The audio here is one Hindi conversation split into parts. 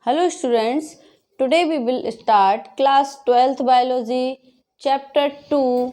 Hello students, today we will start class 12th biology chapter 2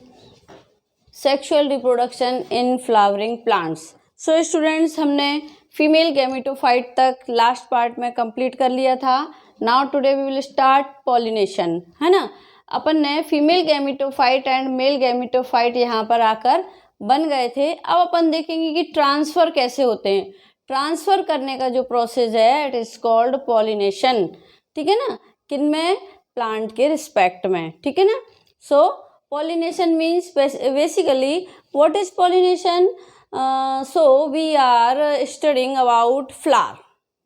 sexual reproduction in flowering plants. So students हमने फीमेल गैमेटोफाइट तक लास्ट पार्ट में कंप्लीट कर लिया था. Now today we will start pollination, है ना. अपन ने female gametophyte and male gametophyte यहाँ पर आकर बन गए थे. अब अपन देखेंगे कि ट्रांसफर कैसे होते हैं. ट्रांसफर करने का जो प्रोसेस है इट इज कॉल्ड पॉलिनेशन. ठीक है ना, किन में, प्लांट के रिस्पेक्ट में. ठीक है ना. So pollination means basically what is pollination. So we are studying about flower.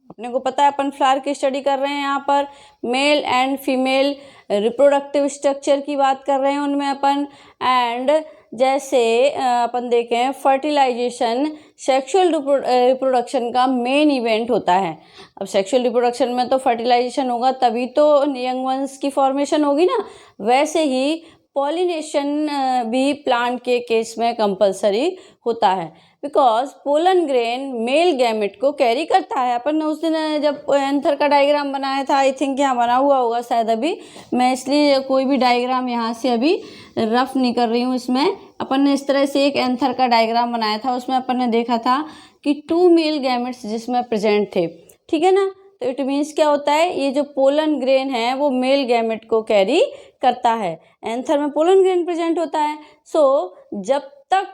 अपने को पता है अपन फ्लावर की स्टडी कर रहे हैं. यहाँ पर mail and female reproductive structure की बात कर रहे हैं उनमें अपन. एंड जैसे अपन देखें फर्टिलाइजेशन सेक्सुअल रिप्रोडक्शन का मेन इवेंट होता है. अब सेक्सुअल रिप्रोडक्शन में तो फर्टिलाइजेशन होगा तभी तो यंग वंस की फॉर्मेशन होगी ना. वैसे ही पॉलिनेशन भी प्लांट के केस में कंपलसरी होता है because pollen grain male gamete को कैरी करता है. अपन ने उस दिन जब एंथर का डायग्राम बनाया था, आई थिंक यहाँ बना हुआ होगा शायद. अभी मैं इसलिए कोई भी डायग्राम यहाँ से अभी रफ नहीं कर रही हूँ. इसमें अपन ने इस तरह से एक एंथर का डायग्राम बनाया था. उसमें अपन ने देखा था कि 2 मेल गैमेट्स जिसमें प्रेजेंट थे. ठीक है ना. तो इट मीन्स क्या होता है, ये जो पोलन ग्रेन है वो मेल गैमेट को कैरी करता है. एंथर में पोलन ग्रेन प्रेजेंट होता है. सो जब तक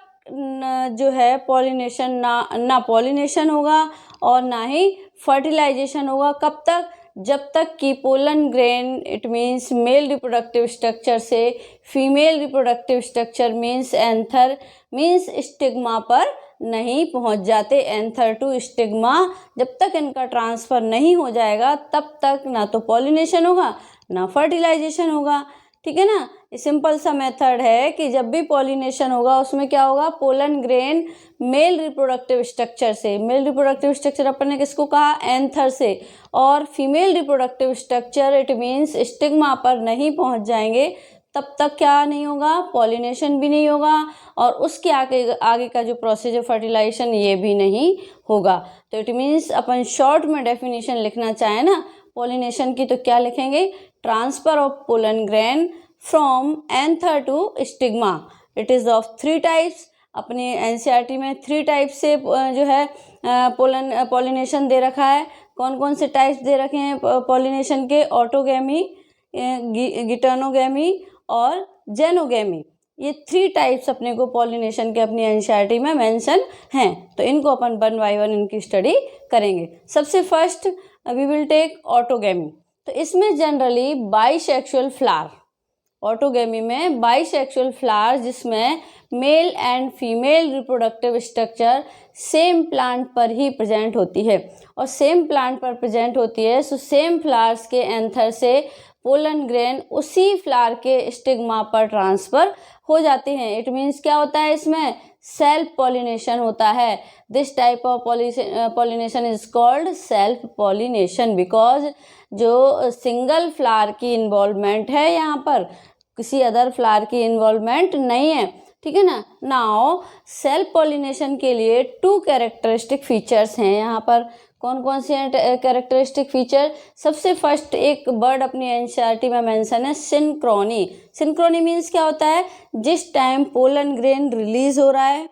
जो है पॉलिनेशन ना पॉलिनेशन होगा और ना ही फर्टिलाइजेशन होगा. कब तक, जब तक कि pollen grain it means male reproductive structure से female reproductive structure means anther means stigma पर नहीं पहुंच जाते. एंथर टू स्टिग्मा जब तक इनका ट्रांसफ़र नहीं हो जाएगा तब तक ना तो पॉलिनेशन होगा ना फर्टिलाइजेशन होगा. ठीक है ना. सिंपल सा मेथड है कि जब भी पॉलिनेशन होगा उसमें क्या होगा, pollen grain mail reproductive structure से, मेल रिप्रोडक्टिव स्ट्रक्चर अपन ने किसको कहा, एंथर से, और female reproductive structure it means stigma पर नहीं पहुंच जाएंगे तब तक क्या नहीं होगा, पॉलिनेशन भी नहीं होगा और उसके आगे का जो प्रोसेस है फर्टिलाइजेशन ये भी नहीं होगा. तो इट मीन्स अपन शॉर्ट में डेफिनेशन लिखना चाहें ना पॉलिनेशन की तो क्या लिखेंगे, transfer of pollen grain from anther to stigma. It is of 3 types. अपनी एनसीईआरटी में 3 टाइप से जो है पॉलिनेशन दे रखा है. कौन कौन से टाइप्स दे रखे हैं पॉलिनेशन के, ऑटोगैमी, गिटर्नोगैमी और जेनोगैमी. ये 3 टाइप्स अपने को पॉलिनेशन के अपनी एनसीईआरटी में मेंशन हैं. तो इनको अपन 1 बाय 1 इनकी स्टडी करेंगे. सबसे first we will take autogamy. तो इसमें जनरली बाइसेक्सुअल फ्लावर, ऑटोगैमी में बाइसेक्सुअल फ्लावर जिसमें male and female reproductive structure same plant पर ही प्रेजेंट होती है. और सेम प्लांट पर प्रेजेंट होती है सो सेम फ्लावर्स के एंथर से पोलन ग्रेन उसी फ्लावर के स्टिग्मा पर ट्रांसफ़र हो जाते हैं. इट मीन्स क्या होता है, इसमें सेल्फ पॉलिनेशन होता है. This type of pollination is called self pollination because जो सिंगल फ्लावर की इन्वॉल्वमेंट है यहाँ पर, किसी अदर फ्लावर की इन्वॉल्वमेंट नहीं है. ठीक है ना. नाउ सेल्फ पॉलिनेशन के लिए 2 कैरेक्टरिस्टिक फीचर्स हैं यहाँ पर. कौन कौन से हैं कैरेक्टरिस्टिक फीचर. सबसे फर्स्ट एक वर्ड अपनी एनसीईआरटी में मेंशन है, सिंक्रोनी. सिंक्रोनी मीन्स क्या होता है, जिस टाइम पोलन ग्रेन रिलीज हो रहा है,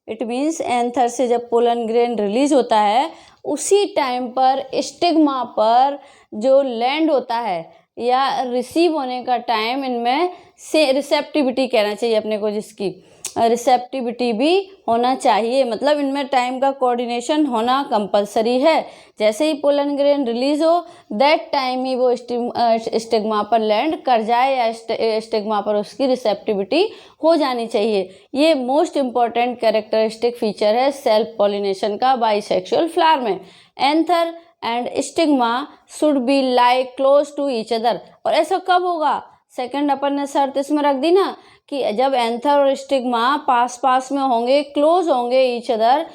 इट मीन्स एंथर से जब पोलन ग्रेन रिलीज होता है उसी टाइम पर स्टिग्मा पर जो लैंड होता है या रिसीव होने का टाइम, इनमें से रिसेप्टिविटी कहना चाहिए अपने को, जिसकी रिसेप्टिविटी भी होना चाहिए. मतलब इनमें टाइम का कोऑर्डिनेशन होना कंपलसरी है. जैसे ही पोलन ग्रेन रिलीज हो दैट टाइम ही वो स्टिग्मा पर लैंड कर जाए या स्टिग्मा पर उसकी रिसेप्टिविटी हो जानी चाहिए. ये मोस्ट इम्पॉर्टेंट कैरेक्टरिस्टिक फीचर है सेल्फ पॉलिनेशन का बाइसेक्सुअल फ्लावर में. Anther and stigma should be like close to each other. और ऐसा कब होगा, सेकंड अपन ने शर्त इसमें रख दी ना कि जब एंथर और स्टिग्मा पास पास में होंगे, क्लोज होंगे ईच अदर,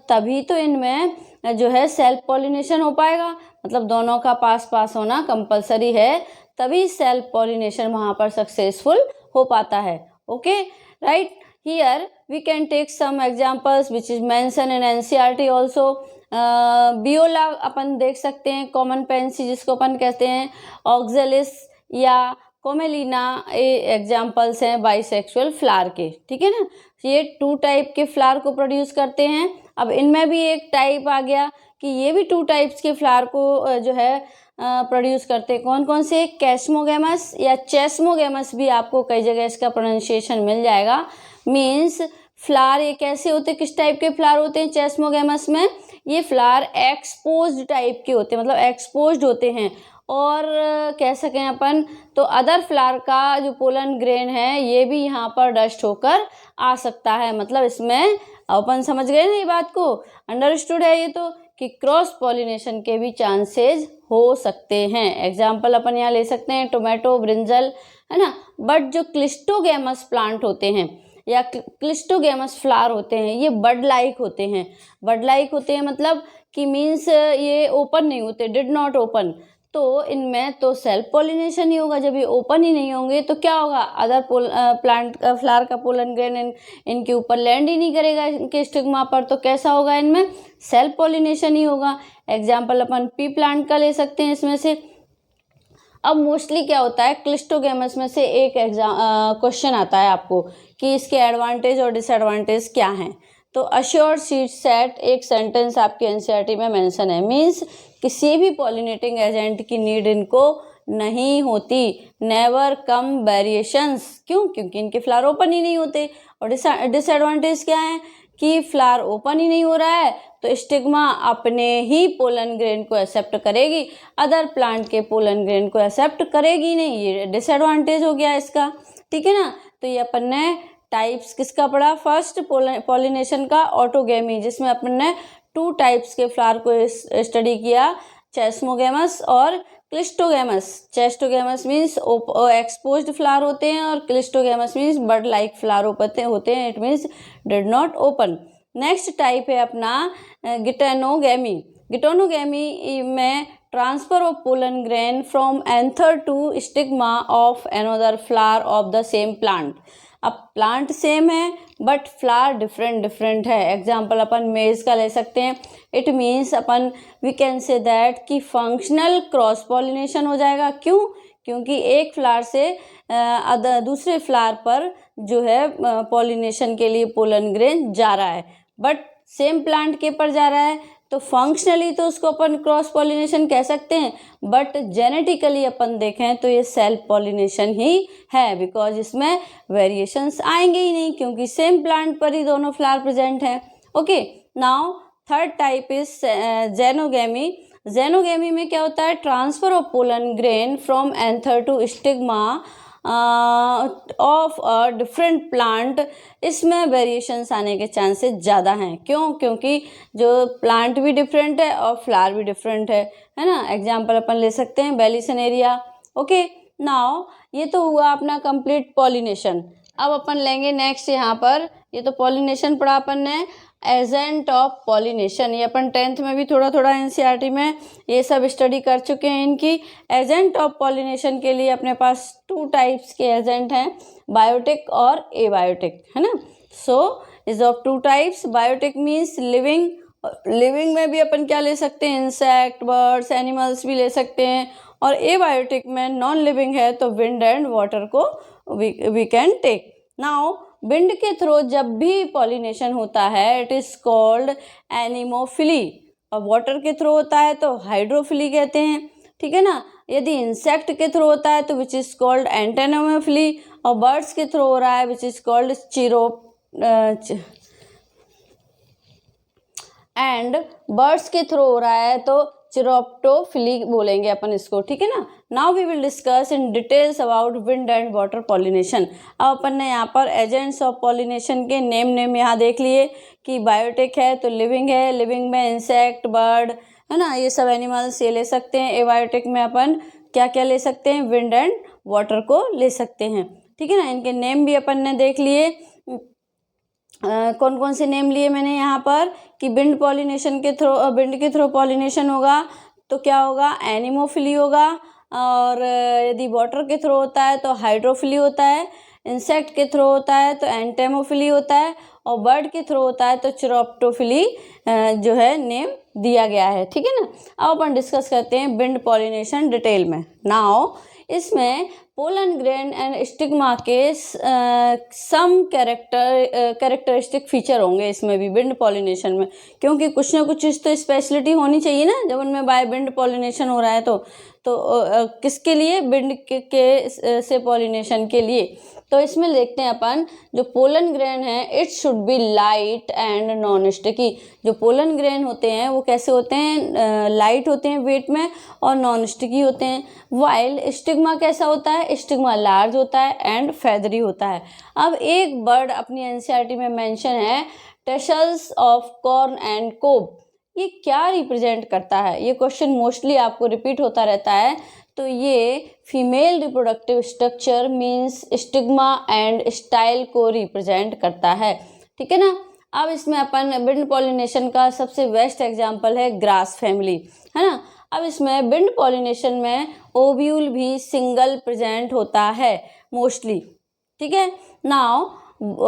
तभी तो इनमें जो है सेल्फ पॉलिनेशन हो पाएगा. मतलब दोनों का पास पास होना कंपलसरी है, तभी सेल्फ पॉलिनेशन वहाँ पर सक्सेसफुल हो पाता है. Okay right. Here we can take some examples which is mentioned in NCERT also. बियोला अपन देख सकते हैं, कॉमन पेंसी जिसको अपन कहते हैं, ऑक्जेलिस या कोमेलिना, ये एग्जाम्पल्स हैं बाइसेक्सुअल फ्लावर के। ठीक है ना, ये 2 टाइप के फ्लावर को प्रोड्यूस करते हैं। अब इनमें भी एक टाइप आ गया कि ये भी 2 टाइप्स के फ्लावर को जो है प्रोड्यूस करते हैं। कौन कौन से? कैस्मोगेमस या चेस्मोगेमस भी आपको कई जगह इसका प्रोनाउंसिएशन मिल जाएगा। मीन्स फ्लावर ये कैसे होते हैं, किस टाइप के फ्लावर होते हैं चेस्मोगेमस में? ये फ्लावर एक्सपोज्ड टाइप के होते हैं, मतलब एक्सपोज्ड होते हैं। और कह सकें अपन तो अदर फ्लावर का जो पोलन ग्रेन है ये भी यहाँ पर डस्ट होकर आ सकता है। मतलब इसमें अपन समझ गए ना ये बात को, अंडरस्टूड है ये तो, कि क्रॉस पॉलिनेशन के भी चांसेस हो सकते हैं। एग्जाम्पल अपन यहाँ ले सकते हैं टोमेटो, ब्रिंजल, है ना। बट जो क्लिस्टोगेमस प्लांट होते हैं या क्लिस्टोगेमस फ्लावर होते हैं ये बड लाइक होते हैं। बड लाइक होते हैं मतलब कि मीन्स ये ओपन नहीं होते, डिड नॉट ओपन। तो इनमें तो सेल्फ पॉलिनेशन ही होगा। जब ये ओपन ही नहीं होंगे तो क्या होगा, अदर प्लांट फ्लावर का पोलन ग्रेन इनके ऊपर लैंड ही नहीं करेगा, इनके स्टिग्मा पर। तो कैसा होगा, इनमें सेल्फ पॉलिनेशन ही होगा। एग्जाम्पल अपन पी प्लांट का ले सकते हैं इसमें से। अब मोस्टली क्या होता है, क्लिस्टोगेमस में से एक क्वेश्चन आता है आपको कि इसके एडवांटेज और डिसएडवांटेज क्या हैं। तो अश्योर्ड सीड सेट एक सेंटेंस आपके एनसीईआरटी में मेंशन है। मीन्स किसी भी पॉलिनेटिंग एजेंट की नीड इनको नहीं होती। नेवर कम वेरिएशंस, क्यों? क्योंकि इनके फ्लावर ओपन ही नहीं होते। और डिसएडवांटेज क्या है कि फ्लावर ओपन ही नहीं हो रहा है तो स्टिग्मा अपने ही पोलन ग्रेन को एक्सेप्ट करेगी, अदर प्लांट के पोलन ग्रेन को एक्सेप्ट करेगी नहीं। ये डिसएडवांटेज हो गया इसका। ठीक है ना। तो ये अपन ने टाइप्स किसका पढ़ा? फर्स्ट पॉलिनेशन का ऑटोगेमी, जिसमें अपन ने 2 टाइप्स के फ्लावर को स्टडी किया, चेस्मोगेमस और cleistogamous. Chasmogamous means exposed flower होते हैं और cleistogamous means bud like flower होते हैं, it means did not open. Next type है अपना गिटेनोगेमी। गिटेनोगेमी में transfer of pollen grain from anther to stigma of another flower of the same plant. अब प्लांट सेम है बट फ्लावर डिफरेंट है। एग्जाम्पल अपन मेज का ले सकते हैं। इट मीन्स अपन वी कैन से दैट कि फंक्शनल क्रॉस पॉलिनेशन हो जाएगा। क्यों? क्योंकि एक फ्लावर से दूसरे फ्लावर पर जो है पॉलिनेशन के लिए पोलन ग्रेन जा रहा है, बट सेम प्लांट के पर जा रहा है तो फंक्शनली तो उसको अपन क्रॉस पॉलिनेशन कह सकते हैं, बट जेनेटिकली अपन देखें तो ये सेल्फ पॉलिनेशन ही है। बिकॉज इसमें वेरिएशंस आएंगे ही नहीं क्योंकि सेम प्लांट पर ही दोनों फ्लावर प्रेजेंट हैं। Okay, now third type is xenogamy. Xenogamy में क्या होता है? Transfer of pollen grain from anther to stigma of a different plant. इसमें वेरिएशंस आने के चांसेस ज़्यादा हैं। क्यों? क्योंकि जो प्लांट भी डिफरेंट है और फ्लावर भी डिफरेंट है ना। एग्जाम्पल अपन ले सकते हैं बेलिसनेरिया। ओके, नाउ ये तो हुआ अपना कंप्लीट पॉलिनेशन। अब अपन लेंगे नेक्स्ट यहाँ पर, ये तो पॉलिनेशन पढ़ा अपन ने, एजेंट ऑफ पॉलिनेशन। ये अपन 10th में भी थोड़ा एनसीईआरटी में ये सब स्टडी कर चुके हैं इनकी। एजेंट ऑफ पॉलिनेशन के लिए अपने पास 2 टाइप्स के एजेंट हैं, बायोटिक और एबायोटिक, है ना। So is of 2 types. Biotic means living. Living में भी अपन क्या ले सकते हैं? इंसेक्ट, बर्ड्स, एनिमल्स भी ले सकते हैं। और एबायोटिक में नॉन लिविंग है तो विंड एंड वाटर को we can take. Now wind के थ्रू जब भी पॉलिनेशन होता है इट इज कॉल्ड एनिमोफिली, और वाटर के थ्रू होता है तो हाइड्रोफिली कहते हैं। ठीक है ना। यदि इंसेक्ट के थ्रू होता है तो विच इज कॉल्ड एंटेनोमोफिली, और बर्ड्स के थ्रू हो रहा है which is called and birds के थ्रू हो रहा है तो चिरोप्टोफिली बोलेंगे अपन इसको। ठीक है ना। Now we will discuss in details about wind and water pollination. अब अपन ने यहाँ पर एजेंट्स ऑफ पॉलिनेशन के नेम यहाँ देख लिए कि बायोटिक है तो लिविंग है, लिविंग में इंसेक्ट, बर्ड, है ना, ये सब एनिमल्स ये ले सकते हैं। एबायोटिक में अपन क्या क्या ले सकते हैं? विंड एंड वाटर को ले सकते हैं। ठीक है ना। इनके नेम भी अपन ने देख लिए। कौन कौन से नेम लिए मैंने यहाँ पर कि विंड के थ्रू पॉलिनेशन होगा तो क्या होगा? एनिमोफिली होगा। और यदि वाटर के थ्रू होता है तो हाइड्रोफिली होता है। इंसेक्ट के थ्रू होता है तो एंटेमोफिली होता है। और बर्ड के थ्रू होता है तो चिरोप्टोफिली जो है नेम दिया गया है, ठीक है ना। अब अपन डिस्कस करते हैं विंड पॉलिनेशन डिटेल में। नाउ इसमें पोलन ग्रेन एंड स्टिग्मा के सम कैरेक्टरिस्टिक फीचर होंगे इसमें भी विंड पॉलिनेशन में, क्योंकि कुछ ना कुछ चीज़ तो स्पेशलिटी होनी चाहिए ना जब उनमें बाय विंड पॉलिनेशन हो रहा है। तो किसके लिए? विंड के से पॉलिनेशन के लिए। तो इसमें देखते हैं अपन जो पोलन ग्रेन है it should be light and non sticky. जो पोलन ग्रेन होते हैं वो कैसे होते हैं? लाइट होते हैं वेट में और नॉन स्टिकी होते हैं। वाइल स्टिग्मा कैसा होता है? स्टिग्मा लार्ज होता है एंड फेदरी होता है। अब एक वर्ड अपनी एनसीईआरटी में मेंशन है, टेशल्स ऑफ कॉर्न एंड कोब। ये क्या रिप्रेजेंट करता है? ये क्वेश्चन मोस्टली आपको रिपीट होता रहता है। तो ये female reproductive structure means stigma and style को रिप्रेजेंट करता है, ठीक है ना। अब इसमें अपन विंड पॉलिनेशन का सबसे बेस्ट एग्जांपल है ग्रास फैमिली, है ना। अब इसमें विंड पॉलिनेशन में ओव्यूल भी सिंगल प्रेजेंट होता है मोस्टली, ठीक है। नाउ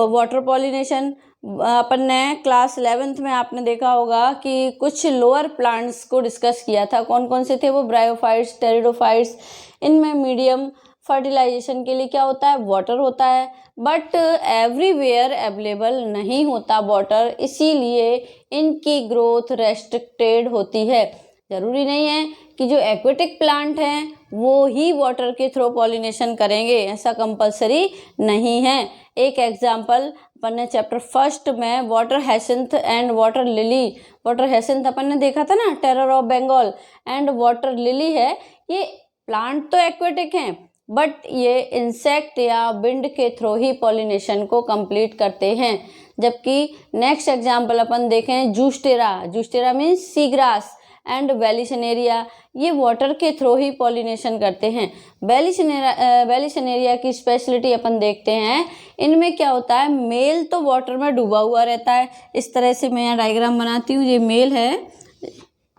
वाटर पॉलिनेशन, अपन ने क्लास 11th में आपने देखा होगा कि कुछ लोअर प्लांट्स को डिस्कस किया था। कौन कौन से थे वो? Bryophytes, pteridophytes. इनमें मीडियम फर्टिलाइजेशन के लिए क्या होता है? वाटर होता है, बट एवरीवेयर अवेलेबल नहीं होता वाटर, इसीलिए इनकी ग्रोथ रेस्ट्रिक्टेड होती है। ज़रूरी नहीं है कि जो एक्वेटिक प्लांट हैं वो ही वाटर के थ्रू पॉलिनेशन करेंगे, ऐसा कंपलसरी नहीं है। एक एग्जांपल अपन ने चैप्टर 1 में water hyacinth and water lily, water hyacinth अपन ने देखा था ना, terror of Bengal, and water lily है, ये प्लांट तो एक्वेटिक हैं बट ये इंसेक्ट या विंड के थ्रू ही पॉलिनेशन को कंप्लीट करते हैं। जबकि नेक्स्ट एग्जांपल अपन देखें zostera, zostera means sea grass and vallisneria, ये वाटर के थ्रू ही पॉलिनेशन करते हैं। वेलिसनेरिया की स्पेशलिटी अपन देखते हैं, इनमें क्या होता है? मेल तो वाटर में डूबा हुआ रहता है। इस तरह से मैं यहाँ डायग्राम बनाती हूँ, ये मेल है,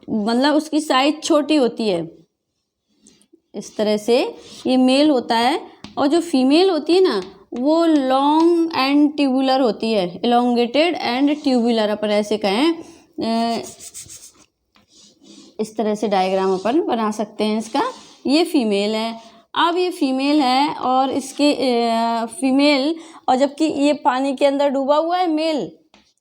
मतलब उसकी साइज छोटी होती है, इस तरह से ये मेल होता है। और जो फीमेल होती है ना वो लॉन्ग एंड ट्यूबुलर होती है, एलोंगेटेड एंड ट्यूबुलर अपन ऐसे कहें। इस तरह से डायग्राम अपन बना सकते हैं इसका। ये फीमेल है, अब ये फीमेल है और इसके फीमेल, और जबकि ये पानी के अंदर डूबा हुआ है मेल,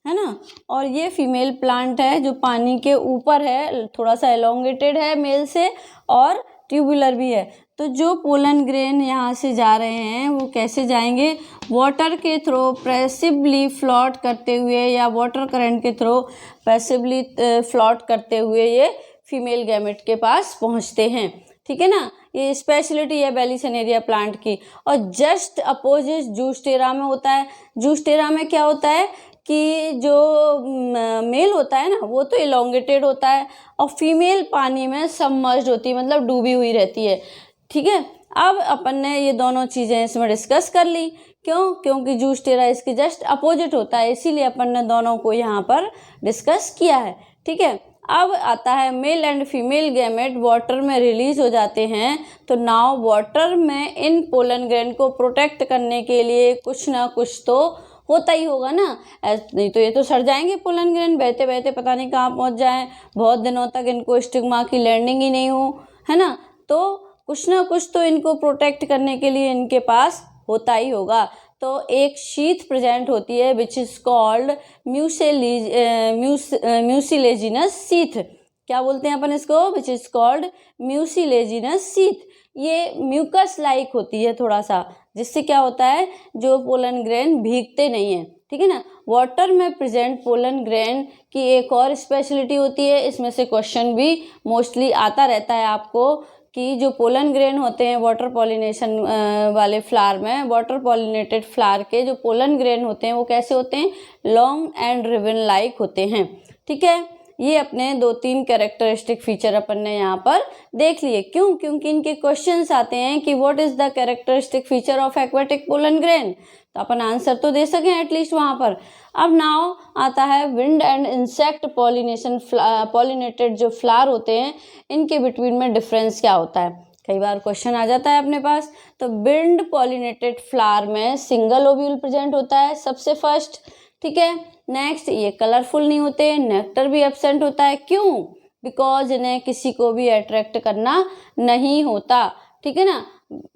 है ना, और ये फीमेल प्लांट है जो पानी के ऊपर है, थोड़ा सा एलोंगेटेड है मेल से और ट्यूबुलर भी है। तो जो पोलन ग्रेन यहाँ से जा रहे हैं वो कैसे जाएंगे? वाटर के थ्रू पैसिवली फ्लोट करते हुए या वाटर करंट के थ्रू पैसिवली फ्लोट करते हुए ये फीमेल गैमेट के पास पहुँचते हैं, ठीक है ना। ये स्पेशलिटी है वेलिसनेरिया प्लांट की। और जस्ट अपोजिट जूस्टेरा में होता है। जूस्टेरा में क्या होता है कि जो मेल होता है ना वो तो एलोंगेटेड होता है और फीमेल पानी में सबमर्ज्ड होती है, मतलब डूबी हुई रहती है, ठीक है। अब अपन ने ये दोनों चीज़ें इसमें डिस्कस कर ली। क्यों? क्योंकि जूस्टेरा इसके जस्ट अपोजिट होता है, इसीलिए अपन ने दोनों को यहाँ पर डिस्कस किया है, ठीक है। अब आता है mail and female gamete water में रिलीज हो जाते हैं। तो नाउ वाटर में इन पोलन ग्रेन को प्रोटेक्ट करने के लिए कुछ ना कुछ तो होता ही होगा ना, नहीं तो ये तो सड़ जाएंगे पोलन ग्रेन, बहते बहते पता नहीं कहाँ पहुँच जाएं, बहुत दिनों तक इनको स्टिग्मा की लैंडिंग ही नहीं हो, है ना। तो कुछ ना कुछ तो इनको प्रोटेक्ट करने के लिए इनके पास होता ही होगा। तो एक शीथ प्रेजेंट होती है which is called mucilaginous sheath. क्या बोलते हैं अपन इसको? Which is called mucilaginous sheath. ये म्यूकस लाइक होती है थोड़ा सा, जिससे क्या होता है जो पोलन ग्रेन भीगते नहीं हैं, ठीक है ना। वाटर में प्रेजेंट पोलन ग्रेन की एक और स्पेशलिटी होती है, इसमें से क्वेश्चन भी मोस्टली आता रहता है आपको, कि जो पोलन ग्रेन होते हैं वाटर पॉलिनेशन वाले फ्लावर में, वाटर पॉलिनेटेड फ्लावर के जो पोलन ग्रेन होते हैं वो कैसे होते हैं? लॉन्ग एंड रिबन लाइक होते हैं, ठीक है। ये अपने 2-3 कैरेक्टरिस्टिक फीचर अपन ने यहाँ पर देख लिए। क्यों? क्योंकि इनके क्वेश्चंस आते हैं कि what is the characteristic feature of aquatic pollen grain, तो अपन आंसर तो दे सकें एटलीस्ट वहाँ पर। अब नाउ आता है wind and insect pollination, pollinated जो फ्लावर होते हैं इनके बिटवीन में डिफरेंस क्या होता है, कई बार क्वेश्चन आ जाता है अपने पास। तो विंड पॉलिनेटेड फ्लावर में सिंगल ओव्यूल प्रेजेंट होता है सबसे फर्स्ट, ठीक है। नेक्स्ट, ये कलरफुल नहीं होते, नेक्टर भी एब्सेंट होता है। क्यों? बिकॉज इन्हें किसी को भी अट्रैक्ट करना नहीं होता, ठीक है ना,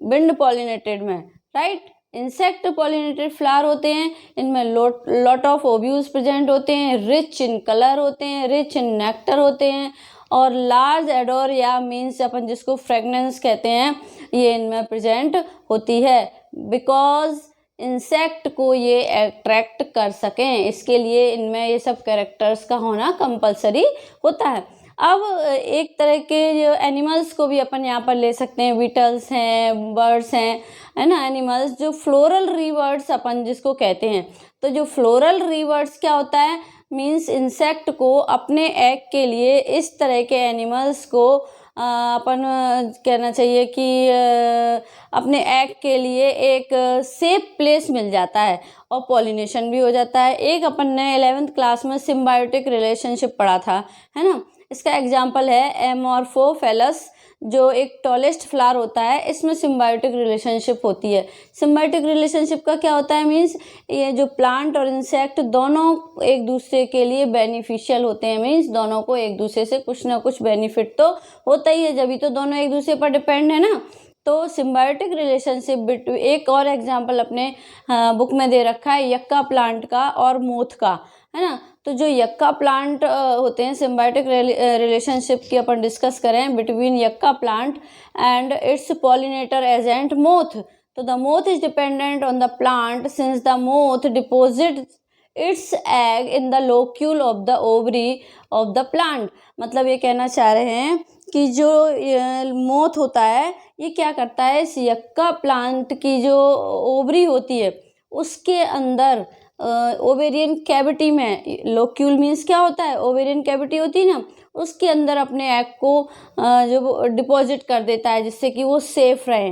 विंड पॉलिनेटेड में, राइट। इंसेक्ट पॉलिनेटेड फ्लावर होते हैं, इनमें लॉट ऑफ ओव्यूल्स प्रेजेंट होते हैं, रिच इन कलर होते हैं, रिच इन नेक्टर होते हैं, और लार्ज एडोर या मीन्स अपन जिसको फ्रेगनेंस कहते हैं, ये इनमें प्रेजेंट होती है। बिकॉज इंसेक्ट को ये अट्रैक्ट कर सकें, इसके लिए इनमें ये सब कैरेक्टर्स का होना कंपलसरी होता है। अब एक तरह के जो एनिमल्स को भी अपन यहाँ पर ले सकते हैं, बीटल्स हैं, बर्ड्स हैं, है ना, एनिमल्स जो फ्लोरल रीवर्ड्स अपन जिसको कहते हैं। तो जो फ्लोरल रीवर्ड्स क्या होता है, मीन्स इंसेक्ट को अपने एग के लिए इस तरह के एनिमल्स को अपन कहना चाहिए कि अपने एग के लिए एक सेफ प्लेस मिल जाता है और पॉलिनेशन भी हो जाता है। एक अपन ने 11th क्लास में सिम्बायोटिक रिलेशनशिप पढ़ा था, है ना। इसका एग्जाम्पल है एमॉर्फोफेलस, जो एक टॉलेस्ट फ्लावर होता है, इसमें सिम्बायोटिक रिलेशनशिप होती है। सिम्बायोटिक रिलेशनशिप का क्या होता है, मीन्स ये जो प्लांट और इंसेक्ट दोनों एक दूसरे के लिए बेनिफिशियल होते हैं, मीन्स दोनों को एक दूसरे से कुछ ना कुछ बेनिफिट तो होता ही है, जब तो दोनों एक दूसरे पर डिपेंड है ना। तो सिम्बायोटिक रिलेशनशिप बिटवीन, एक और एग्जाम्पल अपने बुक में दे रखा है यक्का प्लांट का और मोथ का, है ना। तो जो यक्का प्लांट होते हैं, सिम्बायोटिक रिलेशनशिप की अपन डिस्कस करें between yucca plant and its pollinator agent moth. तो the moth is dependent on the plant since the moth deposit its egg in the locule of the ovary of the plant. मतलब ये कहना चाह रहे हैं कि जो मोथ होता है ये क्या करता है, इस यक्का प्लांट की जो ओवरी होती है उसके अंदर ओवेरियन कैविटी में, लोक्यूल मीन्स क्या होता है, ओवेरियन कैविटी होती है ना, उसके अंदर अपने एग को जो डिपॉजिट कर देता है जिससे कि वो सेफ रहे।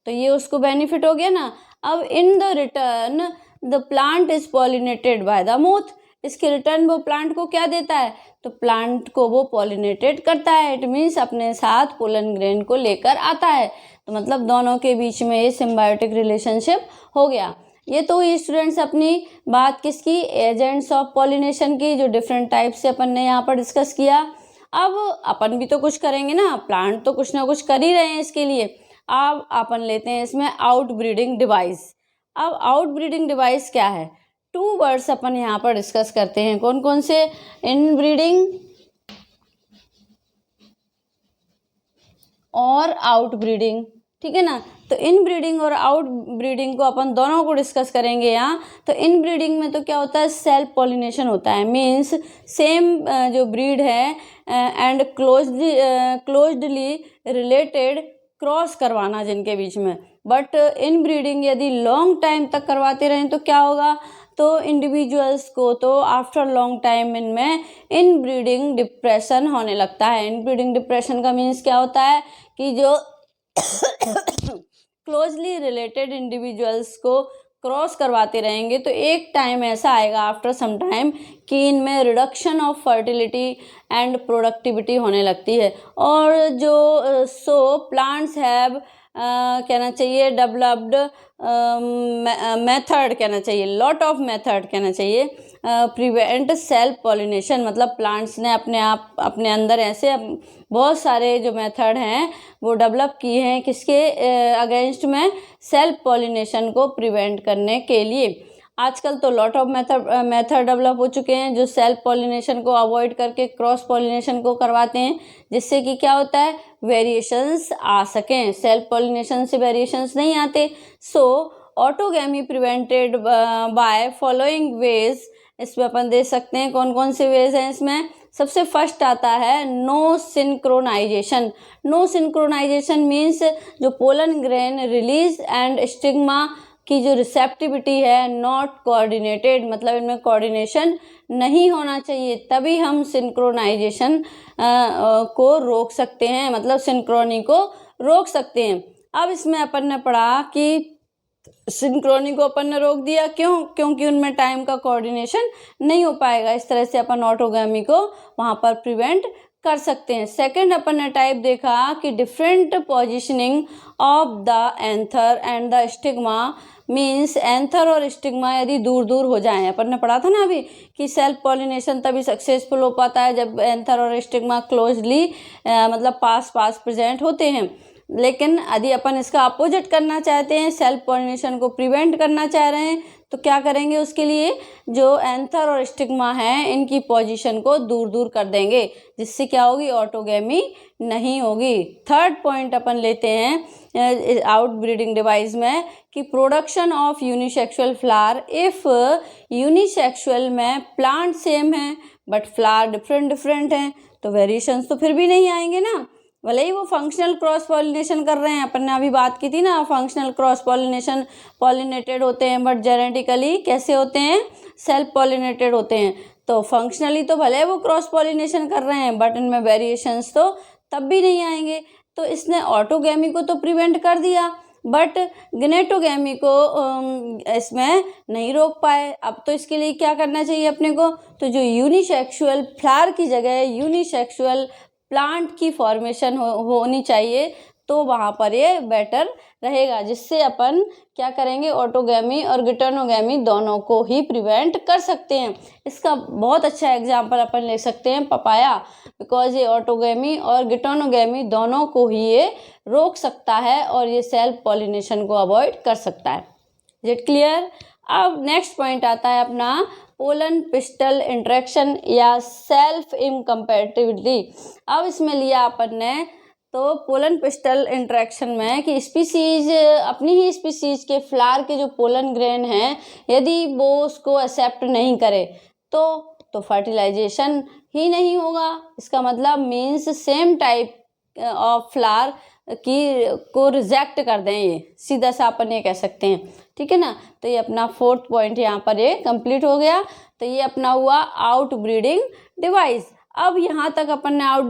तो ये उसको बेनिफिट हो गया ना। अब in the return the plant is pollinated by the moth. इसके रिटर्न वो प्लांट को क्या देता है, तो प्लांट को वो पॉलिनेटेड करता है, इट मीन्स अपने साथ पोलन ग्रेन को लेकर आता है। तो मतलब दोनों के बीच में ये सिम्बायोटिक रिलेशनशिप हो गया। ये तो हुई स्टूडेंट्स अपनी बात किसकी, एजेंट्स ऑफ पॉलिनेशन की, जो डिफरेंट टाइप से अपन ने यहाँ पर डिस्कस किया। अब अपन भी तो कुछ करेंगे ना, प्लांट तो कुछ ना कुछ कर ही रहे हैं इसके लिए। अब अपन लेते हैं इसमें आउट ब्रीडिंग डिवाइस। अब आउट ब्रीडिंग डिवाइस क्या है, 2 वर्ड्स अपन यहाँ पर डिस्कस करते हैं। कौन कौन से, इन ब्रीडिंग और आउट ब्रीडिंग, ठीक है ना। तो इन ब्रीडिंग और आउट ब्रीडिंग को अपन दोनों को डिस्कस करेंगे यहाँ। तो इन ब्रीडिंग में तो क्या होता है, सेल्फ पॉलिनेशन होता है, मीन्स सेम जो ब्रीड है एंड क्लोज्डली रिलेटेड क्रॉस करवाना जिनके बीच में। बट इन ब्रीडिंग यदि लॉन्ग टाइम तक करवाते रहें तो क्या होगा, तो इंडिविजुअल्स को तो आफ्टर लॉन्ग टाइम इनमें इन ब्रीडिंग डिप्रेशन होने लगता है। इन ब्रीडिंग डिप्रेशन का मीन्स क्या होता है कि जो क्लोजली रिलेटेड इंडिविजुअल्स को क्रॉस करवाते रहेंगे तो एक टाइम ऐसा आएगा आफ्टर सम टाइम कि इनमें reduction of fertility and productivity होने लगती है। और जो सो प्लांट्स हैव कहना चाहिए डेवलप्ड मेथड, कहना चाहिए लॉट ऑफ मेथड, कहना चाहिए प्रिवेंट सेल्फ पॉलिनेशन। मतलब प्लांट्स ने अपने अंदर ऐसे बहुत सारे जो मेथड हैं वो डेवलप किए हैं किसके अगेंस्ट में, सेल्फ पॉलिनेशन को प्रिवेंट करने के लिए। आजकल तो लॉट ऑफ मेथड डेवलप हो चुके हैं जो सेल्फ पॉलिनेशन को अवॉइड करके क्रॉस पॉलिनेशन को करवाते हैं, जिससे कि क्या होता है, वेरिएशंस आ सकें। सेल्फ पॉलिनेशन से वेरिएशंस नहीं आते। So autogamy prevented by following ways. इसमें अपन देख सकते हैं कौन कौन से वेज हैं इसमें। सबसे फर्स्ट आता है no synchronisation. No synchronisation means जो pollen grain release and stigma की जो रिसेप्टिविटी है नॉट कोऑर्डिनेटेड, मतलब इनमें कोऑर्डिनेशन नहीं होना चाहिए, तभी हम सिंक्रोनाइजेशन को रोक सकते हैं, मतलब सिंक्रोनी को रोक सकते हैं। अब इसमें अपन ने पढ़ा कि सिंक्रोनी को अपन ने रोक दिया, क्यों, क्योंकि उनमें टाइम का कोऑर्डिनेशन नहीं हो पाएगा। इस तरह से अपन ऑटोगैमी को वहाँ पर प्रिवेंट कर सकते हैं। सेकंड अपन ने टाइप देखा कि different positioning of the anther and the stigma, means anther और स्टिग्मा यदि दूर दूर हो जाएं, अपन ने पढ़ा था ना अभी कि सेल्फ पॉलिनेशन तभी सक्सेसफुल हो पाता है जब एंथर और स्टिग्मा क्लोजली मतलब पास पास प्रेजेंट होते हैं। लेकिन यदि अपन इसका अपोजिट करना चाहते हैं, सेल्फ पॉलिनेशन को प्रिवेंट करना चाह रहे हैं, तो क्या करेंगे, उसके लिए जो एंथर और स्टिग्मा है इनकी पोजीशन को दूर दूर कर देंगे, जिससे क्या होगी, ऑटोगैमी नहीं होगी। थर्ड पॉइंट अपन लेते हैं आउट ब्रीडिंग डिवाइस में कि production of unisexual flower, if unisexual में प्लांट सेम है बट फ्लावर डिफरेंट डिफरेंट हैं तो वेरिएशंस तो फिर भी नहीं आएंगे ना, भले ही वो फंक्शनल क्रॉस पॉलिनेशन कर रहे हैं। अपन ने अभी बात की थी ना, फंक्शनल क्रॉस पॉलिनेशन पॉलिनेटेड होते हैं बट जेनेटिकली कैसे होते हैं, सेल्फ पॉलिनेटेड होते हैं। तो फंक्शनली तो भले वो क्रॉस पॉलिनेशन कर रहे हैं बट इनमें वेरिएशंस तो तब भी नहीं आएंगे। तो इसने ऑटोगैमी को तो प्रिवेंट कर दिया बट गनेटोगैमी को इसमें नहीं रोक पाए। अब तो इसके लिए क्या करना चाहिए अपने को, तो जो यूनिसेक्सुअल फ्लावर की जगह यूनिसेक्सुअल प्लांट की फॉर्मेशन होनी चाहिए, तो वहाँ पर ये बेटर रहेगा, जिससे अपन क्या करेंगे, ऑटोगैमी और गिटर्नोगैमी दोनों को ही प्रिवेंट कर सकते हैं। इसका बहुत अच्छा एग्जांपल अपन ले सकते हैं पपाया, बिकॉज ये ऑटोगैमी और गिटर्नोगैमी दोनों को ही ये रोक सकता है और ये सेल्फ पॉलिनेशन को अवॉइड कर सकता है। Is it clear? अब नेक्स्ट पॉइंट आता है अपना पोलन पिस्टल इंटरेक्शन या सेल्फ इनकम्पैटिबिलिटी। अब इसमें लिया अपन ने तो पोलन पिस्टल इंटरेक्शन में कि स्पीसीज अपनी ही स्पीसीज के फ्लावर के जो पोलन ग्रेन हैं यदि वो उसको एक्सेप्ट नहीं करे तो फर्टिलाइजेशन ही नहीं होगा। इसका मतलब means same type of flower को रिजेक्ट कर दें, ये सीधा सा अपन ये कह सकते हैं, ठीक है ना। तो ये अपना फोर्थ पॉइंट यहाँ पर ये कंप्लीट हो गया। तो ये अपना हुआ आउट ब्रीडिंग डिवाइस। अब यहाँ तक अपन ने आउट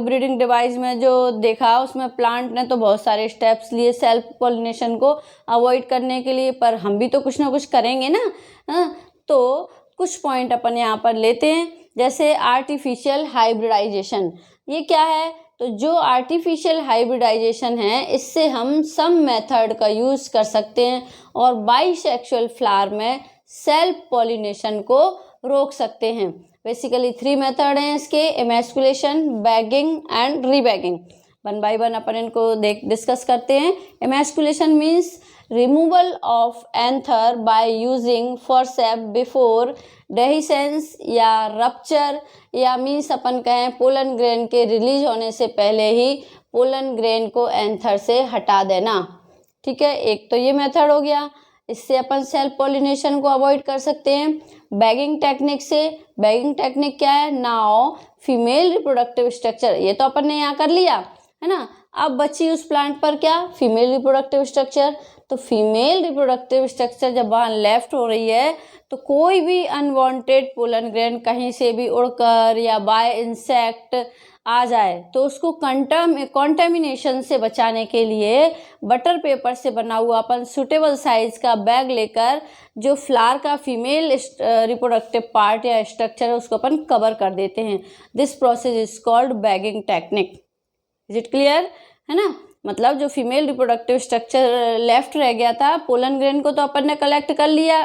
ब्रीडिंग डिवाइस में जो देखा उसमें प्लांट ने तो बहुत सारे स्टेप्स लिए सेल्फ पॉलिनेशन को अवॉइड करने के लिए, पर हम भी तो कुछ ना कुछ करेंगे ना। तो कुछ पॉइंट अपन यहाँ पर लेते हैं, जैसे आर्टिफिशियल हाइब्रिडाइजेशन। ये क्या है, तो जो आर्टिफिशियल हाइब्रिडाइजेशन है इससे हम सम मेथड का यूज़ कर सकते हैं और बाइसेक्सुअल फ्लावर में सेल्फ पॉलिनेशन को रोक सकते हैं। बेसिकली 3 मेथड हैं इसके, emasculation, bagging and rebagging. One by one अपन इनको डिस्कस करते हैं। Emasculation means removal of anther by using forceps before dehiscence या रप्चर, या मीन्स अपन कहें पोलन ग्रेन के रिलीज होने से पहले ही पोलन ग्रेन को एंथर से हटा देना, ठीक है। एक तो ये मेथड हो गया, इससे अपन सेल्फ पॉलिनेशन को अवॉइड कर सकते हैं। बैगिंग टेक्निक से, बैगिंग टेक्निक क्या है, नाउ फीमेल रिप्रोडक्टिव स्ट्रक्चर, ये तो अपन ने यहाँ कर लिया है ना। अब बची उस प्लांट पर क्या, फीमेल रिप्रोडक्टिव स्ट्रक्चर। तो फीमेल रिप्रोडक्टिव स्ट्रक्चर जब वहाँ लेफ्ट हो रही है तो कोई भी अनवांटेड पोलन ग्रेन कहीं से भी उड़कर या बाय इंसेक्ट आ जाए तो उसको कॉन्टेमिनेशन से बचाने के लिए बटर पेपर से बना हुआ अपन सूटेबल साइज का बैग लेकर जो फ्लावर का फीमेल रिप्रोडक्टिव पार्ट या स्ट्रक्चर है उसको अपन कवर कर देते हैं। This process is called bagging technique. Is it clear, है ना। मतलब जो फीमेल रिप्रोडक्टिव स्ट्रक्चर लेफ्ट रह गया था, पोलन ग्रेन को तो अपन ने कलेक्ट कर लिया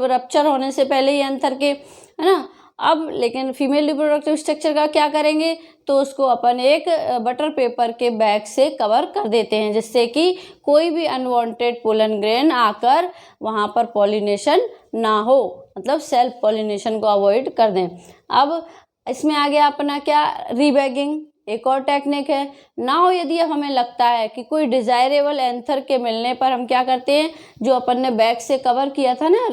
रप्चर होने से पहले ही एंथर के, है ना। अब लेकिन फीमेल रिप्रोडक्टिव स्ट्रक्चर का क्या करेंगे, तो उसको अपन एक बटर पेपर के बैग से कवर कर देते हैं जिससे कि कोई भी अनवांटेड पोलन ग्रेन आकर वहाँ पर पॉलिनेशन ना हो, मतलब सेल्फ पॉलिनेशन को अवॉइड कर दें। अब इसमें आ गया अपना क्या, रीबैगिंग, एक और टेक्निक है। नाउ यदि हमें लगता है कि कोई डिजायरेबल एंथर के मिलने पर हम क्या करते हैं, जो अपन ने बैग से कवर किया था ना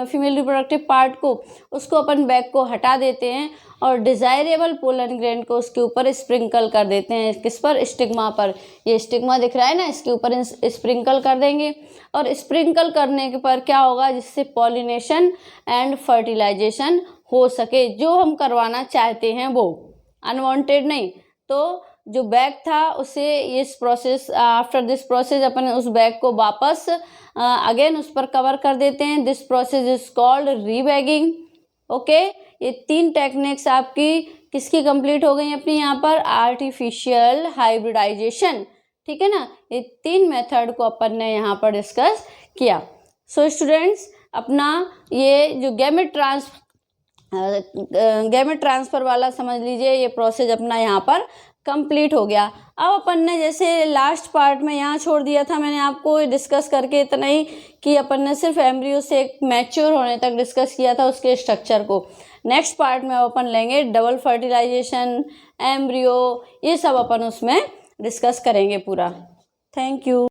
फीमेल रिप्रोडक्टिव पार्ट को, उसको अपन बैग को हटा देते हैं और डिजायरेबल पोलन ग्रेन को उसके ऊपर स्प्रिंकल कर देते हैं। किस पर, स्टिग्मा पर। ये स्टिग्मा दिख रहा है ना, इसके ऊपर स्प्रिंकल कर देंगे और स्प्रिंकल करने के पर क्या होगा, जिससे पॉलिनेशन एंड फर्टिलाइजेशन हो सके, जो हम करवाना चाहते हैं वो, अनवांटेड नहीं। तो जो बैग था उसे इस प्रोसेस, आफ्टर दिस प्रोसेस अपन उस बैग को वापस अगेन उस पर कवर कर देते हैं। This process is called rebagging. Okay, ये 3 टेक्निक्स आपकी किसकी कंप्लीट हो गई अपनी यहाँ पर, आर्टिफिशियल हाइब्रिडाइजेशन, ठीक है ना। ये 3 मेथड को अपन ने यहाँ पर डिस्कस किया। सो स्टूडेंट्स, अपना ये जो गैमेट ट्रांसफर वाला समझ लीजिए, ये प्रोसेस अपना यहाँ पर कंप्लीट हो गया। अब अपन ने जैसे लास्ट पार्ट में यहाँ छोड़ दिया था, मैंने आपको डिस्कस करके इतना ही कि अपन ने सिर्फ एम्ब्रियो से एक मैच्योर होने तक डिस्कस किया था उसके स्ट्रक्चर को। नेक्स्ट पार्ट में अपन लेंगे डबल फर्टिलाइजेशन, एम्ब्रियो, ये सब अपन उसमें डिस्कस करेंगे पूरा। Thank you.